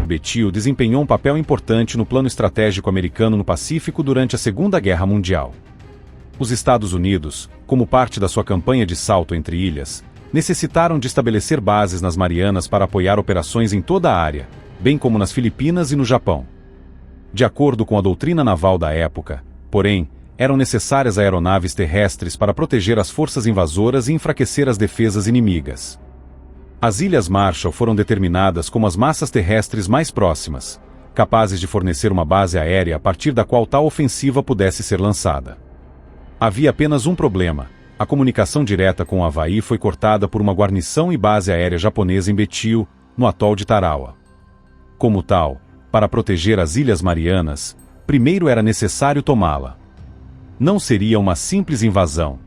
Bettiu desempenhou um papel importante no plano estratégico americano no Pacífico durante a Segunda Guerra Mundial. Os Estados Unidos, como parte da sua campanha de salto entre ilhas, necessitaram de estabelecer bases nas Marianas para apoiar operações em toda a área, bem como nas Filipinas e no Japão. De acordo com a doutrina naval da época, porém, eram necessárias aeronaves terrestres para proteger as forças invasoras e enfraquecer as defesas inimigas. As Ilhas Marshall foram determinadas como as massas terrestres mais próximas, capazes de fornecer uma base aérea a partir da qual tal ofensiva pudesse ser lançada. Havia apenas um problema: a comunicação direta com o Havaí foi cortada por uma guarnição e base aérea japonesa em Bettiu, no atol de Tarawa. Como tal, para proteger as Ilhas Marianas, primeiro era necessário tomá-la. Não seria uma simples invasão.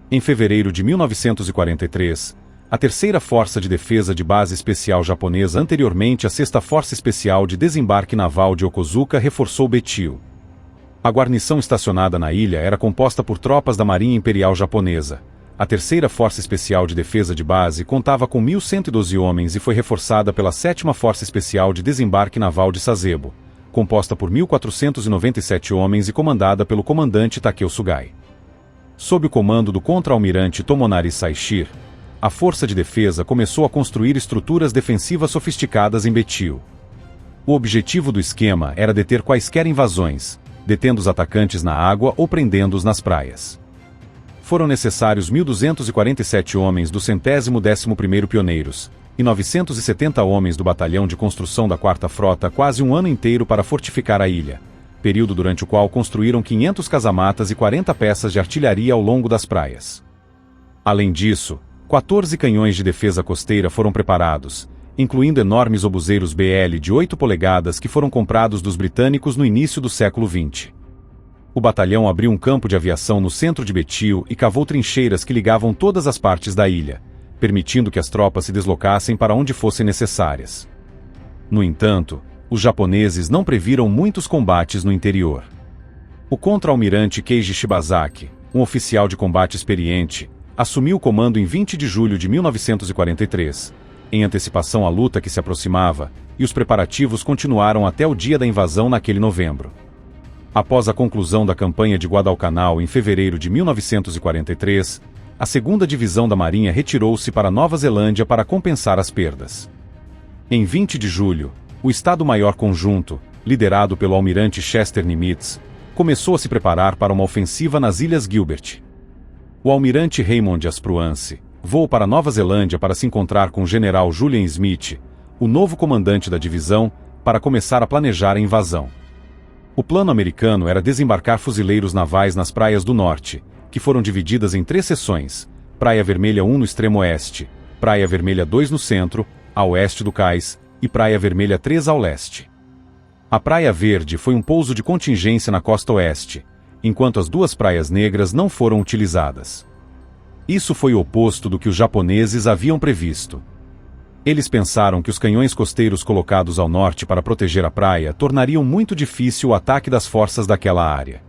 Em fevereiro de 1943, a Terceira Força de Defesa de Base Especial Japonesa, anteriormente a Sexta Força Especial de Desembarque Naval de Yokosuka, reforçou Bettiu. A guarnição estacionada na ilha era composta por tropas da Marinha Imperial Japonesa. A Terceira Força Especial de Defesa de Base contava com 1.112 homens e foi reforçada pela Sétima Força Especial de Desembarque Naval de Sasebo, composta por 1.497 homens e comandada pelo comandante Takeo Sugai. Sob o comando do contra-almirante Tomonari Saishir, a Força de Defesa começou a construir estruturas defensivas sofisticadas em Bettiu. O objetivo do esquema era deter quaisquer invasões, detendo os atacantes na água ou prendendo-os nas praias. Foram necessários 1.247 homens do 111º Pioneiros e 970 homens do Batalhão de Construção da 4ª Frota quase um ano inteiro para fortificar a ilha, período durante o qual construíram 500 casamatas e 40 peças de artilharia ao longo das praias. Além disso, 14 canhões de defesa costeira foram preparados, incluindo enormes obuseiros BL de 8 polegadas que foram comprados dos britânicos no início do século XX. O batalhão abriu um campo de aviação no centro de Bettiu e cavou trincheiras que ligavam todas as partes da ilha, permitindo que as tropas se deslocassem para onde fossem necessárias. No entanto, os japoneses não previram muitos combates no interior. O contra-almirante Keiji Shibazaki, um oficial de combate experiente, assumiu o comando em 20 de julho de 1943, em antecipação à luta que se aproximava, e os preparativos continuaram até o dia da invasão naquele novembro. Após a conclusão da campanha de Guadalcanal em fevereiro de 1943, a 2ª Divisão da Marinha retirou-se para Nova Zelândia para compensar as perdas. Em 20 de julho, o Estado-Maior Conjunto, liderado pelo almirante Chester Nimitz, começou a se preparar para uma ofensiva nas Ilhas Gilbert. O almirante Raymond Aspruance voou para Nova Zelândia para se encontrar com o general Julian Smith, o novo comandante da divisão, para começar a planejar a invasão. O plano americano era desembarcar fuzileiros navais nas praias do norte, que foram divididas em 3 seções: Praia Vermelha 1 no extremo oeste, Praia Vermelha 2 no centro, a oeste do cais, e Praia Vermelha 3 ao leste. A Praia Verde foi um pouso de contingência na costa oeste, enquanto as 2 praias negras não foram utilizadas. Isso foi o oposto do que os japoneses haviam previsto. Eles pensaram que os canhões costeiros colocados ao norte para proteger a praia tornariam muito difícil o ataque das forças daquela área.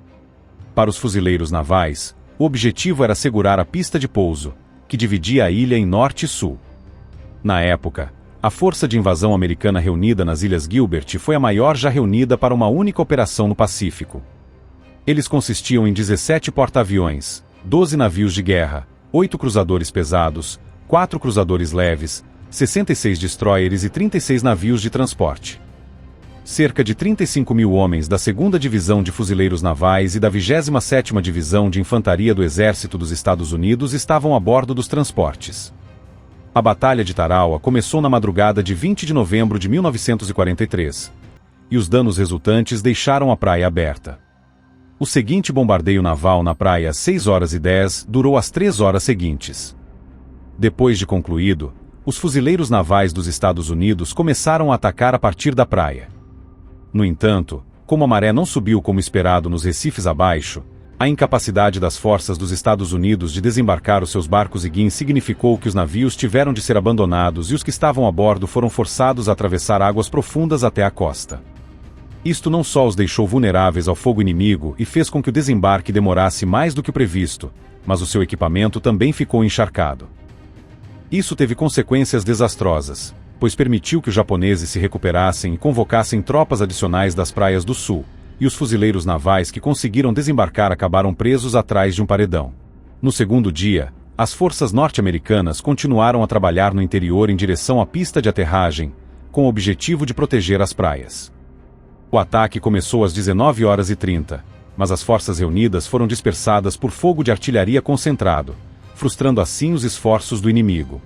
Para os fuzileiros navais, o objetivo era segurar a pista de pouso, que dividia a ilha em norte e sul. Na época, a força de invasão americana reunida nas Ilhas Gilbert foi a maior já reunida para uma única operação no Pacífico. Eles consistiam em 17 porta-aviões, 12 navios de guerra, 8 cruzadores pesados, 4 cruzadores leves, 66 destroyers e 36 navios de transporte. Cerca de 35.000 homens da 2ª Divisão de Fuzileiros Navais e da 27ª Divisão de Infantaria do Exército dos Estados Unidos estavam a bordo dos transportes. A Batalha de Tarawa começou na madrugada de 20 de novembro de 1943, e os danos resultantes deixaram a praia aberta. O seguinte bombardeio naval na praia às 6h10 durou as 3 horas seguintes. Depois de concluído, os fuzileiros navais dos Estados Unidos começaram a atacar a partir da praia. No entanto, como a maré não subiu como esperado nos recifes abaixo, a incapacidade das forças dos Estados Unidos de desembarcar os seus barcos e guins significou que os navios tiveram de ser abandonados e os que estavam a bordo foram forçados a atravessar águas profundas até a costa. Isto não só os deixou vulneráveis ao fogo inimigo e fez com que o desembarque demorasse mais do que o previsto, mas o seu equipamento também ficou encharcado. Isso teve consequências desastrosas, pois permitiu que os japoneses se recuperassem e convocassem tropas adicionais das praias do sul, e os fuzileiros navais que conseguiram desembarcar acabaram presos atrás de um paredão. No segundo dia, as forças norte-americanas continuaram a trabalhar no interior em direção à pista de aterragem, com o objetivo de proteger as praias. O ataque começou às 19h30, mas as forças reunidas foram dispersadas por fogo de artilharia concentrado, frustrando assim os esforços do inimigo.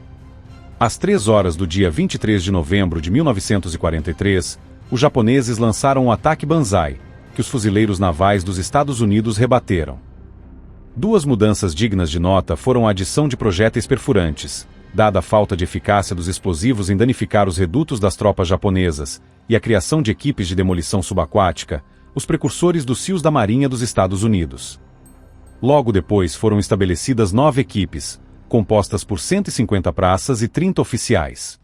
Às 3h do dia 23 de novembro de 1943, os japoneses lançaram o ataque Banzai, que os fuzileiros navais dos Estados Unidos rebateram. Duas mudanças dignas de nota foram a adição de projéteis perfurantes, dada a falta de eficácia dos explosivos em danificar os redutos das tropas japonesas, e a criação de equipes de demolição subaquática, os precursores dos SEALs da Marinha dos Estados Unidos. Logo depois foram estabelecidas 9 equipes, compostas por 150 praças e 30 oficiais.